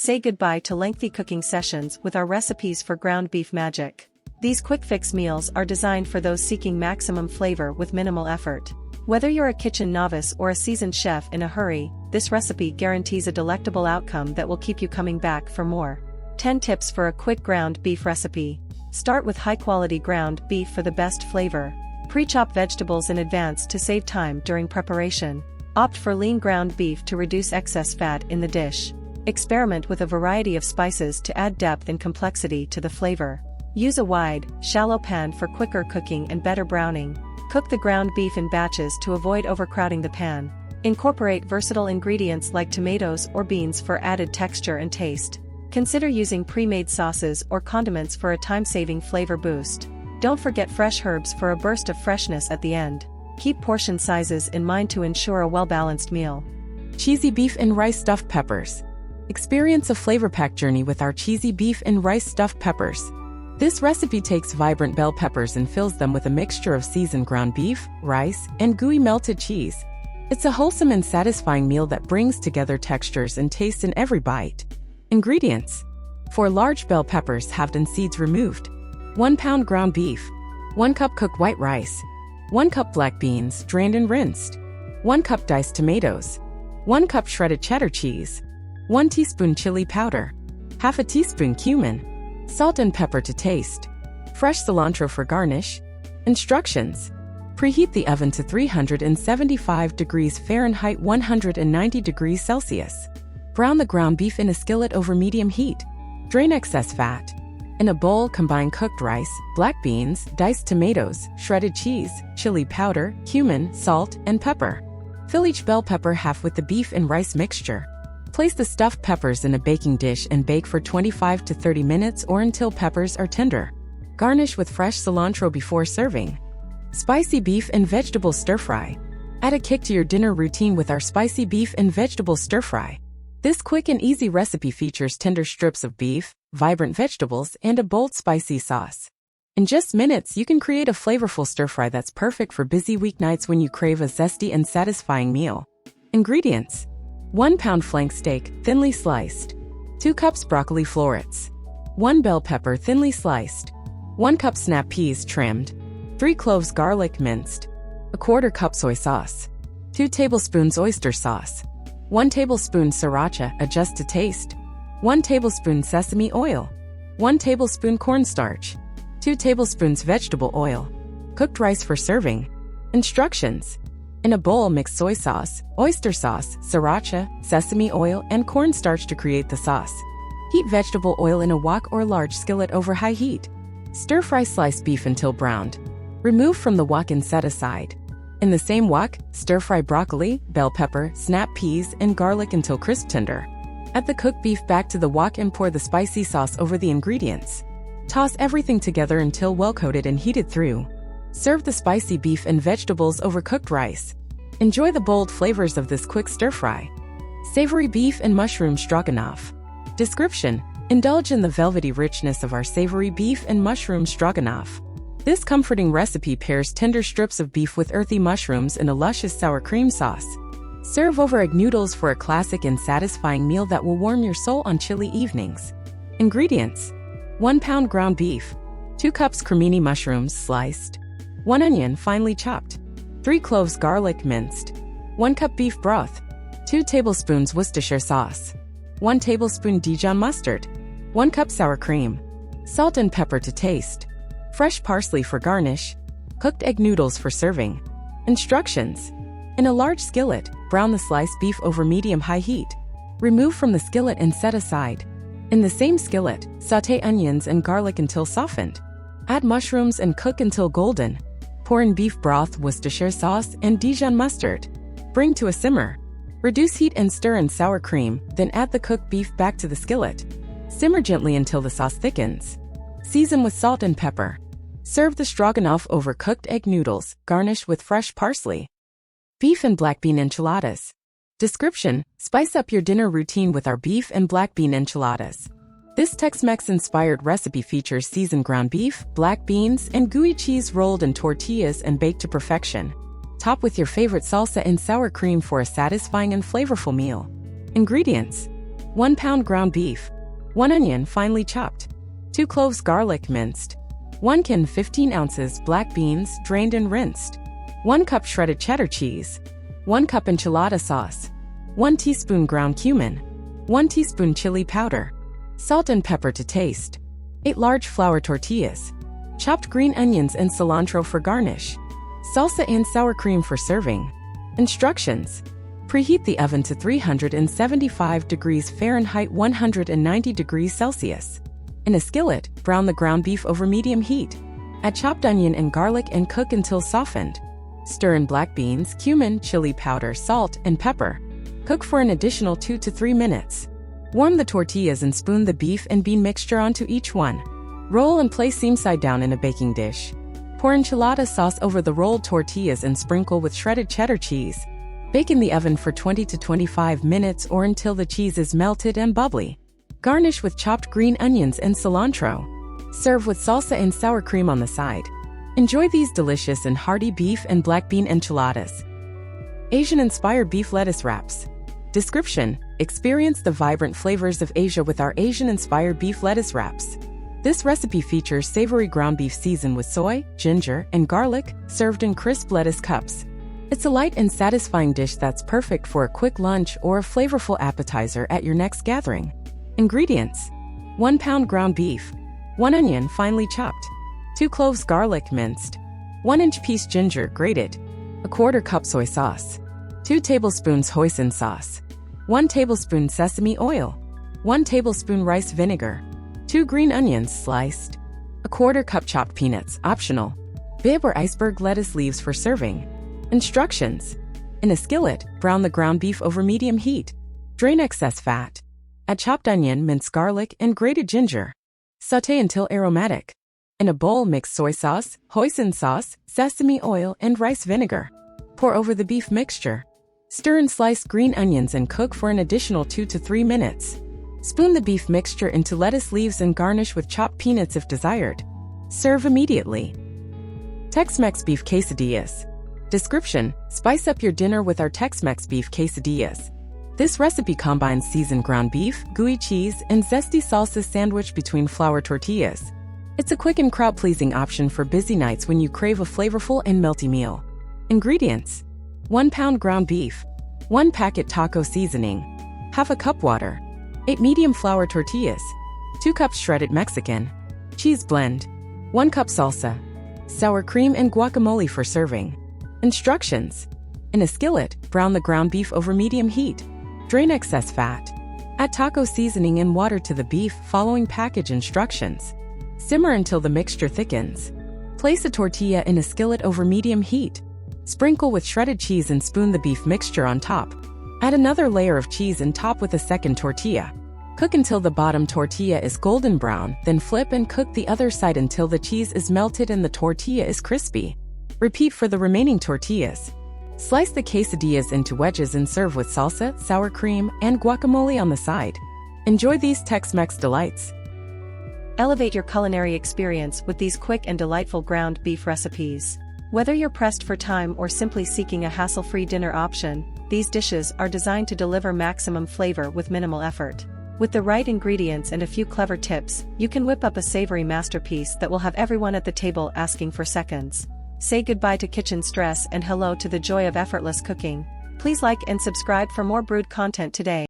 Say goodbye to lengthy cooking sessions with our recipes for ground beef magic. These quick-fix meals are designed for those seeking maximum flavor with minimal effort. Whether you're a kitchen novice or a seasoned chef in a hurry, this recipe guarantees a delectable outcome that will keep you coming back for more. 10 tips for a quick ground beef recipe. Start with high-quality ground beef for the best flavor. Pre-chop vegetables in advance to save time during preparation. Opt for lean ground beef to reduce excess fat in the dish. Experiment with a variety of spices to add depth and complexity to the flavor. Use a wide, shallow pan for quicker cooking and better browning. Cook the ground beef in batches to avoid overcrowding the pan. Incorporate versatile ingredients like tomatoes or beans for added texture and taste. Consider using pre-made sauces or condiments for a time-saving flavor boost. Don't forget fresh herbs for a burst of freshness at the end. Keep portion sizes in mind to ensure a well-balanced meal. Cheesy beef and rice stuffed peppers. Experience a flavor-packed journey with our cheesy beef and rice stuffed peppers. This recipe takes vibrant bell peppers and fills them with a mixture of seasoned ground beef, rice, and gooey melted cheese. It's a wholesome and satisfying meal that brings together textures and taste in every bite. Ingredients: 4 large bell peppers halved and seeds removed, 1 pound ground beef, 1 cup cooked white rice, 1 cup black beans drained and rinsed, 1 cup diced tomatoes, 1 cup shredded cheddar cheese, 1 teaspoon chili powder, half a teaspoon cumin, salt and pepper to taste, fresh cilantro for garnish. Instructions: preheat the oven to 375 degrees Fahrenheit 190 degrees Celsius. Brown the ground beef in a skillet over medium heat. Drain excess fat. In a bowl, combine cooked rice, black beans, diced tomatoes, shredded cheese, chili powder, cumin, salt, and pepper. Fill each bell pepper half with the beef and rice mixture. Place the stuffed peppers in a baking dish and bake for 25 to 30 minutes or until peppers are tender. Garnish with fresh cilantro before serving. Spicy beef and vegetable stir-fry. Add a kick to your dinner routine with our spicy beef and vegetable stir-fry. This quick and easy recipe features tender strips of beef, vibrant vegetables, and a bold spicy sauce. In just minutes, you can create a flavorful stir-fry that's perfect for busy weeknights when you crave a zesty and satisfying meal. Ingredients: 1 pound flank steak, thinly sliced. 2 cups broccoli florets. 1 bell pepper, thinly sliced. 1 cup snap peas, trimmed. 3 cloves garlic, minced. 1/4 cup soy sauce. 2 tablespoons oyster sauce. 1 tablespoon sriracha, adjust to taste. 1 tablespoon sesame oil. 1 tablespoon cornstarch. 2 tablespoons vegetable oil. Cooked rice for serving. Instructions: in a bowl, mix soy sauce, oyster sauce, sriracha, sesame oil, and cornstarch to create the sauce. Heat vegetable oil in a wok or large skillet over high heat. Stir-fry sliced beef until browned. Remove from the wok and set aside. In the same wok, stir-fry broccoli, bell pepper, snap peas, and garlic until crisp tender. Add the cooked beef back to the wok and pour the spicy sauce over the ingredients. Toss everything together until well-coated and heated through. Serve the spicy beef and vegetables over cooked rice. Enjoy the bold flavors of this quick stir-fry. Savory beef and mushroom stroganoff. Description: indulge in the velvety richness of our savory beef and mushroom stroganoff. This comforting recipe pairs tender strips of beef with earthy mushrooms in a luscious sour cream sauce. Serve over egg noodles for a classic and satisfying meal that will warm your soul on chilly evenings. Ingredients: 1 pound ground beef, 2 cups cremini mushrooms sliced, 1 onion finely chopped, 3 cloves garlic minced, 1 cup beef broth, 2 tablespoons Worcestershire sauce, 1 tablespoon Dijon mustard, 1 cup sour cream, salt and pepper to taste, fresh parsley for garnish, cooked egg noodles for serving. Instructions: in a large skillet, brown the sliced beef over medium-high heat. Remove from the skillet and set aside. In the same skillet, sauté onions and garlic until softened. Add mushrooms and cook until golden. Pour in beef broth, Worcestershire sauce, and Dijon mustard. Bring to a simmer. Reduce heat and stir in sour cream, then add the cooked beef back to the skillet. Simmer gently until the sauce thickens. Season with salt and pepper. Serve the stroganoff over cooked egg noodles, garnish with fresh parsley. Beef and black bean enchiladas. Description: spice up your dinner routine with our beef and black bean enchiladas. This Tex-Mex inspired recipe features seasoned ground beef, black beans, and gooey cheese rolled in tortillas and baked to perfection. Top with your favorite salsa and sour cream for a satisfying and flavorful meal. Ingredients: 1 pound ground beef, 1 onion finely chopped, 2 cloves garlic minced, 1 can 15 ounces black beans drained and rinsed, 1 cup shredded cheddar cheese, 1 cup enchilada sauce, 1 teaspoon ground cumin, 1 teaspoon chili powder, salt and pepper to taste, 8 large flour tortillas, chopped green onions and cilantro for garnish, salsa and sour cream for serving. Instructions: preheat the oven to 375 degrees Fahrenheit 190 degrees Celsius. In a skillet, brown the ground beef over medium heat. Add chopped onion and garlic and cook until softened. Stir in black beans, cumin, chili powder, salt, and pepper. Cook for an additional 2 to 3 minutes. Warm the tortillas and spoon the beef and bean mixture onto each one. Roll and place seam side down in a baking dish. Pour enchilada sauce over the rolled tortillas and sprinkle with shredded cheddar cheese. Bake in the oven for 20 to 25 minutes or until the cheese is melted and bubbly. Garnish with chopped green onions and cilantro. Serve with salsa and sour cream on the side. Enjoy these delicious and hearty beef and black bean enchiladas. Asian-inspired beef lettuce wraps. Description: experience the vibrant flavors of Asia with our Asian-inspired beef lettuce wraps. This recipe features savory ground beef seasoned with soy, ginger, and garlic, served in crisp lettuce cups. It's a light and satisfying dish that's perfect for a quick lunch or a flavorful appetizer at your next gathering. Ingredients: 1 pound ground beef, 1 onion finely chopped, 2 cloves garlic minced, 1 inch piece ginger grated, 1/4 cup soy sauce, 2 tablespoons hoisin sauce, 1 tablespoon sesame oil, 1 tablespoon rice vinegar, 2 green onions sliced, 1/4 cup chopped peanuts optional, bib or iceberg lettuce leaves for serving. Instructions: in a skillet, brown the ground beef over medium heat. Drain excess fat. Add chopped onion, minced garlic, and grated ginger. Sauté until aromatic. In a bowl, mix soy sauce, hoisin sauce, sesame oil, and rice vinegar. Pour over the beef mixture. Stir in sliced green onions and cook for an additional 2 to 3 minutes. Spoon the beef mixture into lettuce leaves and garnish with chopped peanuts if desired. Serve immediately. Tex-Mex beef quesadillas. Description: spice up your dinner with our Tex-Mex beef quesadillas. This recipe combines seasoned ground beef, gooey cheese, and zesty salsa sandwiched between flour tortillas. It's a quick and crowd-pleasing option for busy nights when you crave a flavorful and melty meal. Ingredients: 1 pound ground beef, 1 packet taco seasoning, ½ cup water, 8 medium flour tortillas, 2 cups shredded Mexican, cheese blend, 1 cup salsa, sour cream and guacamole for serving. Instructions: in a skillet, brown the ground beef over medium heat. Drain excess fat. Add taco seasoning and water to the beef following package instructions. Simmer until the mixture thickens. Place a tortilla in a skillet over medium heat. Sprinkle with shredded cheese and spoon the beef mixture on top. Add another layer of cheese and top with a second tortilla. Cook until the bottom tortilla is golden brown, then flip and cook the other side until the cheese is melted and the tortilla is crispy. Repeat for the remaining tortillas. Slice the quesadillas into wedges and serve with salsa, sour cream, and guacamole on the side. Enjoy these Tex-Mex delights. Elevate your culinary experience with these quick and delightful ground beef recipes. Whether you're pressed for time or simply seeking a hassle-free dinner option, these dishes are designed to deliver maximum flavor with minimal effort. With the right ingredients and a few clever tips, you can whip up a savory masterpiece that will have everyone at the table asking for seconds. Say goodbye to kitchen stress and hello to the joy of effortless cooking. Please like and subscribe for more Brood content today.